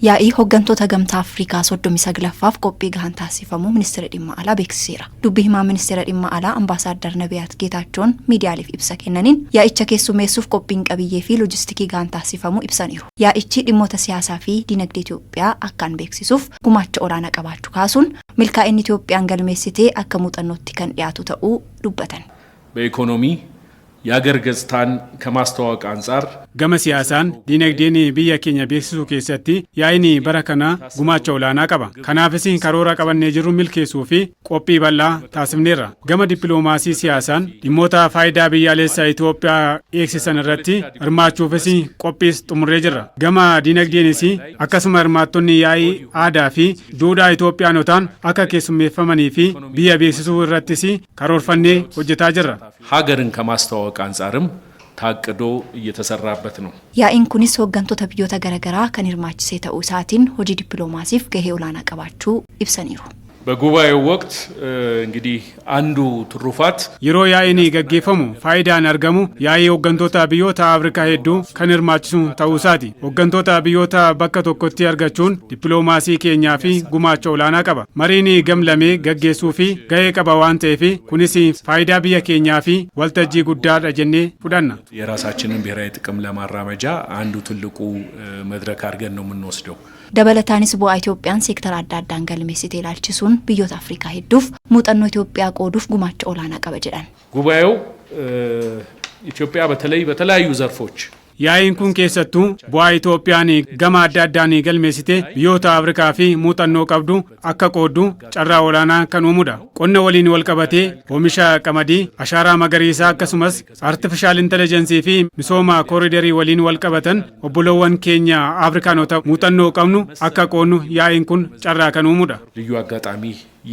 Yaa'ii hooggantoota gamtaa Afrikaa 39ffaaf qophii gahaan taasifamuu ministeera dhimma alaa beeksiseera. Dubbii himaa ministeera dhimma alaa ambaasaadar Nabiyaat Geetaachoon miidiyaaleef ibsa kennaniin yaa'icha keessummeessuuf qophiin qabiyyee fi loojistikii gahaan taasifamuu ibsaniiru. Yaa'ichi dhimmoota siyaasaa fi dinagdee Itoophiyaa akkaan beeksisuuf gumaacha olaanaa qabaachuu kaasuun milkaa'inni Itoophiyaan galmeessitee akka muuxannootti kan dhiyaatu ta'uu dubbatan. በኢኮኖሚ የአገር ገጽታን ከማስተዋወቅ አንጻር gama siyaasan dinagdeen biyya keenya beeksisuu keessatti yaa'ini bara kana gumaacha olaanaa qaba. Kanaafis karoora qabannee jirru milkeessuu fi qophii bal'aa taasifneerra. Gama dippiloomaasii siyaasan dhimmoota faayidaa biyyaalessaa Itoophiyaa eegsisan irratti hirmaachuufis qophiis xumurree jirra. Gama dinagdeenis akkasuma hirmaattonni yaa'ii aadaa fi duudhaa Itoophiyaanotaan akka keessummeeffamanii fi biyya beeksisuu irrattis karoorfannee hojjetaa jirra. ሀገርን ከማስተዋወቅ አንጻርም ታቅዶ እየተሰራበት ነው። Yaa'iin kunis hooggantoota biyyoota garaagaraa kan hirmaachisee ta'uu isaatiin hojii dippiloomaasiif gahee olaanaa qabaachuu ibsaniiru. በጉባኤው ወቅት እንግዲህ አንዱ ትሩፋት yeroo yaa'ini gaggeeffamu faayidaan argamu yaa'ii hooggantoota biyyoota Afrikaa hedduu kan hirmaachisu ta'uu isaati. Hooggantoota biyyoota bakka tokkotti argachuun dippiloomaasii keenyaa fi gumaacha olaanaa qaba. Mariin gamlamee gaggeessuu fi gahee qaba waan ta'eef kunis faayidaa biyya keenyaa fi waltajjii guddaadha jennee fudhanna. የራሳችንን ብሔራዊ ጥቅም ለማራመጃ አንዱ ትልቁ መድረክ አድርገን ነው የምንወስደው። Dabalataanis bu'aa Itoophiyaan seektara adda addaan galmeessitee ilaalchisuun biyyoota Afrikaa hedduuf muuxannoo Itoophiyaa qooduuf gumaacha olaanaa qaba jedhan. ጉባኤው ኢትዮጵያ በተለያዩ ዘርፎች Yaa'iin kun keessattuu bu'aa Itoophiyaan gama adda addaan galmeessitee biyyoota Afrikaa fi muuxannoo qabdu akka qooddu carraa olaanaa kan uumudha. Qonna waliin wal qabatee oomisha qamadii, ashaaraa magariisaa akkasumas artificial intelligence fi misooma kooriidarii waliin wal qabatan obboloowwan keenya Afrikaanota muuxannoo qabnu akka qoodnu yaa'iin kun carraa kan uumudha. ልዩ አጋጣሚ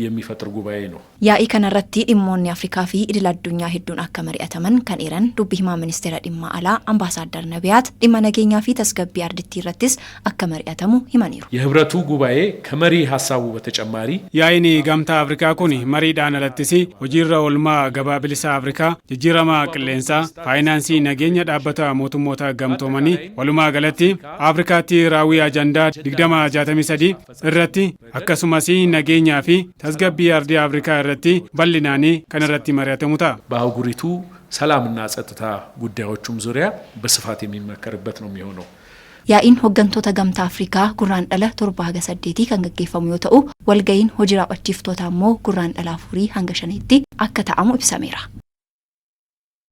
የሚፈጥር ጉባኤ ነው። Yaa'ii kanarratti dhimmoonni Afrikaa fi idil addunyaa hedduun akka mari'ataman kan eeran dubbii himaa ministeera dhimma alaa ambaasaadar Nabiyaat dhimma nageenyaa fi tasgabbii ardittii irrattis akka mari'atamu himaniiru. የህብረቱ ጉባኤ ከመሪ ሀሳቡ በተጨማሪ Yaa'ini gamtaa Afrikaa kun mariidhaan alattis hojiirra oolmaa gabaa bilisaa Afrikaa, jijjiirama qilleensaa, faayinaansii nageenya dhaabbata mootummoota gamtoomanii walumaa galatti Afrikaatti raawwii ajandaa 2063 irratti akkasumas nageenyaa fi tasgabbii ardii Afrikaa irratti bal'inaanii kan irratti mari'atamu ta'a. በአህጉሪቱ ሰላምና ጸጥታ ጉዳዮችም ዙሪያ በስፋት የሚመከርበት ነው የሚሆነው። Yaa'iin hooggantoota gamtaa Afrikaa gurraandhala 7-8 kan gaggeeffamu yoo ta'u walga'iin hojii raawwachiiftootaa immoo gurraandhala 4-5 akka ta'amu ibsameera.